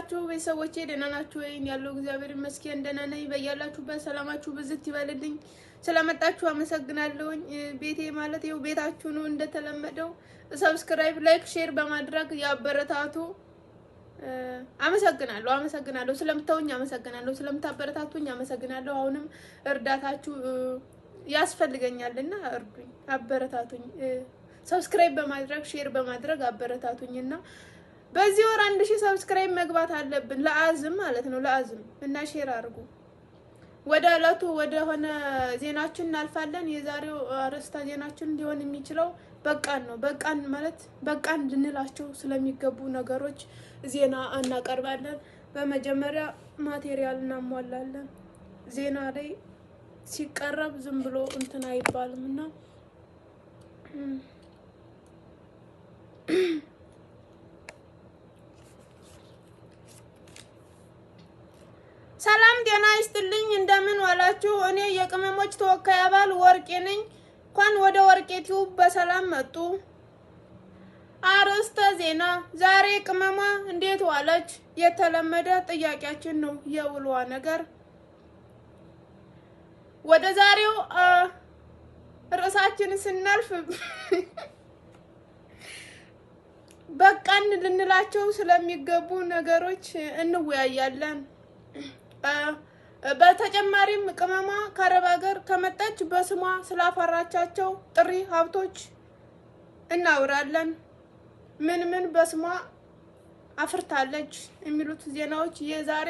ዋላችሁ ቤተሰቦቼ? ደህና ናችሁ ወይ? ያለው እግዚአብሔር ይመስገን ደህና ነኝ። በያላችሁበት ሰላማችሁ ብዝት ይበልልኝ። ስለመጣችሁ አመሰግናለሁኝ። ቤቴ ማለት ይኸው ቤታችሁ ነው። እንደተለመደው ሰብስክራይብ፣ ላይክ፣ ሼር በማድረግ ያበረታቱ። አመሰግናለሁ ስለምታውኝ፣ አመሰግናለሁ ስለምታበረታቱኝ፣ አመሰግናለሁ። አሁንም እርዳታችሁ ያስፈልገኛልና እርዱኝ፣ አበረታቱኝ። ሰብስክራይብ በማድረግ ሼር በማድረግ አበረታቱኝና በዚህ ወር 1000 ሰብስክራይብ መግባት አለብን። ለአዝም ማለት ነው፣ ለአዝም እና ሼር አድርጉ። ወደ ዕለቱ ወደ ሆነ ዜናችን እናልፋለን። የዛሬው አርዕስተ ዜናችን ሊሆን የሚችለው በቃን ነው። በቃን ማለት በቃን ልንላቸው ስለሚገቡ ነገሮች ዜና እናቀርባለን። በመጀመሪያ ማቴሪያል እናሟላለን። ዜና ላይ ሲቀርብ ዝም ብሎ እንትን አይባልምና ሰላም ጤና ይስጥልኝ። እንደምን ዋላችሁ? እኔ የቅመሞች ተወካይ አባል ወርቄ ነኝ። እንኳን ወደ ወርቄ ቲዩብ በሰላም መጡ። አርዕስተ ዜና። ዛሬ ቅመሟ እንዴት ዋለች? የተለመደ ጥያቄያችን ነው፣ የውሏ ነገር። ወደ ዛሬው ርዕሳችን ስናልፍ በቃን ልንላቸው ስለሚገቡ ነገሮች እንወያያለን። በተጨማሪም ቅመሟ ከአረብ ሀገር ከመጣች በስሟ ስላፈራቻቸው ጥሪ ሀብቶች እናወራለን። ምን በስሟ አፍርታለች የሚሉት ዜናዎች የዛሬ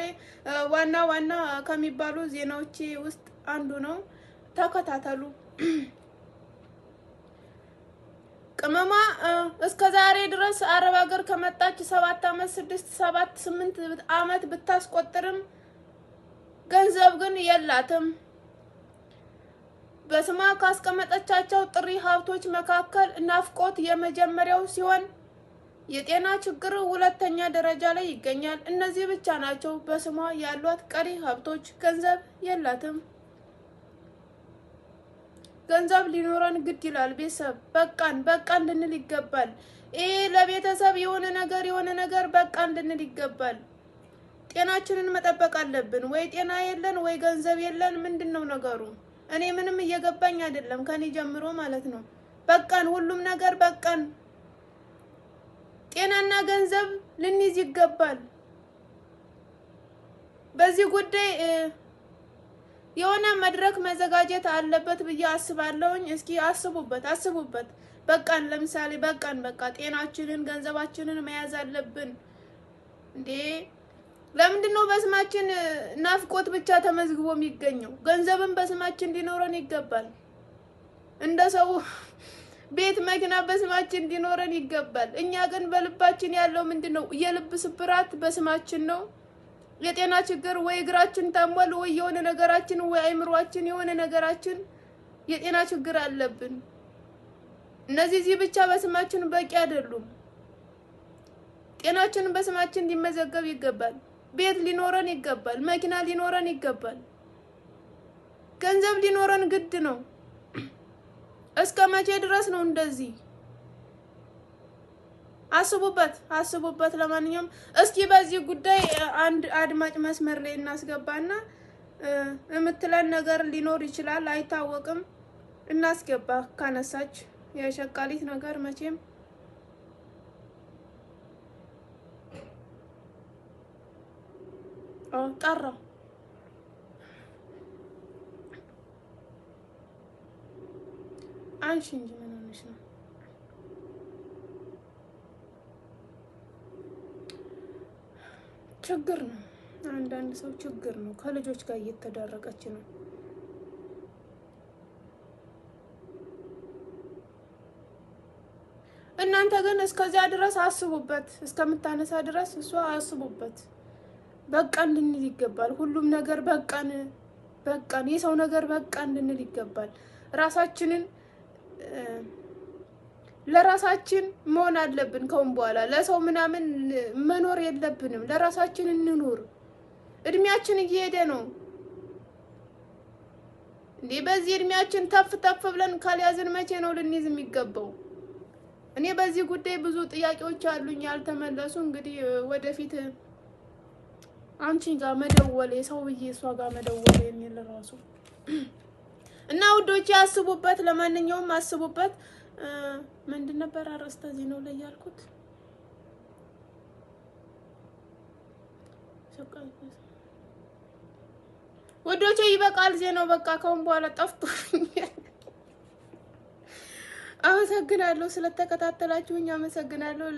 ዋና ከሚባሉ ዜናዎች ውስጥ አንዱ ነው። ተከታተሉ። ቅመሟ እስከ ዛሬ ድረስ አረብ ሀገር ከመጣች 7 አመት 6 7 8 አመት ብታስቆጥርም ገንዘብ ግን የላትም። በስሟ ካስቀመጠቻቸው ጥሪ ሀብቶች መካከል ናፍቆት የመጀመሪያው ሲሆን የጤና ችግር ሁለተኛ ደረጃ ላይ ይገኛል። እነዚህ ብቻ ናቸው በስሟ ያሏት ቀሪ ሀብቶች። ገንዘብ የላትም። ገንዘብ ሊኖረን ግድ ይላል። ቤተሰብ በቃን ልንል ይገባል። ይሄ ለቤተሰብ የሆነ ነገር በቃን ልንል ይገባል። ጤናችንን መጠበቅ አለብን። ወይ ጤና የለን ወይ ገንዘብ የለን። ምንድነው ነገሩ? እኔ ምንም እየገባኝ አይደለም፣ ከኔ ጀምሮ ማለት ነው። በቃን፣ ሁሉም ነገር በቃን። ጤናና ገንዘብ ልንይዝ ይገባል። በዚህ ጉዳይ የሆነ መድረክ መዘጋጀት አለበት ብዬ አስባለሁኝ። እስኪ አስቡበት። በቃን፣ ለምሳሌ በቃ ጤናችንን ገንዘባችንን መያዝ አለብን እንዴ! ለምንድነው በስማችን ናፍቆት ብቻ ተመዝግቦ የሚገኘው? ገንዘብን በስማችን እንዲኖረን ይገባል። እንደ ሰው ቤት መኪና በስማችን እንዲኖረን ይገባል። እኛ ግን በልባችን ያለው ምንድነው? የልብ ስብራት በስማችን ነው። የጤና ችግር ወይ እግራችን ታሟል ወይ የሆነ ነገራችን ወይ አይምሮአችን የሆነ ነገራችን የጤና ችግር አለብን። እነዚህ ብቻ በስማችን በቂ አይደሉም። ጤናችንን በስማችን እንዲመዘገብ ይገባል። ቤት ሊኖረን ይገባል። መኪና ሊኖረን ይገባል። ገንዘብ ሊኖረን ግድ ነው። እስከ መቼ ድረስ ነው እንደዚህ? አስቡበት። ለማንኛውም እስኪ በዚህ ጉዳይ አንድ አድማጭ መስመር ላይ እናስገባና የምትለን ነገር ሊኖር ይችላል፣ አይታወቅም። እናስገባ ካነሳች የሸቃሊት ነገር መቼም ጠራ። አንቺ እንጂ ምን ሆነሽ ነው? ችግር ነው። አንዳንድ ሰው ችግር ነው። ከልጆች ጋር እየተዳረቀች ነው። እናንተ ግን እስከዚያ ድረስ አስቡበት። እስከምታነሳ ድረስ እሷ አስቡበት። በቃን ልንል ይገባል። ሁሉም ነገር በቃን፣ የሰው ነገር በቃን ልንል ይገባል። ራሳችንን ለራሳችን መሆን አለብን። ከውን በኋላ ለሰው ምናምን መኖር የለብንም። ለራሳችን እንኑር። እድሜያችን እየሄደ ነው እንዴ! በዚህ እድሜያችን ተፍ ብለን ካልያዝን መቼ ነው ልንይዝ የሚገባው? እኔ በዚህ ጉዳይ ብዙ ጥያቄዎች አሉኝ ያልተመለሱ። እንግዲህ ወደፊት አንቺ ጋር መደወል የሰው ብዬ እሷ ጋር መደወል የሚል ራሱ እና ውዶቼ አስቡበት። ለማንኛውም አስቡበት። ምንድን ነበር አረስተ ዜናው ላይ ያልኩት? ውዶቼ ይበቃል ዜናው በቃ ከአሁን በኋላ ጠፍቶኛል። አመሰግናለሁ ስለተከታተላችሁኝ። አመሰግናለሁ።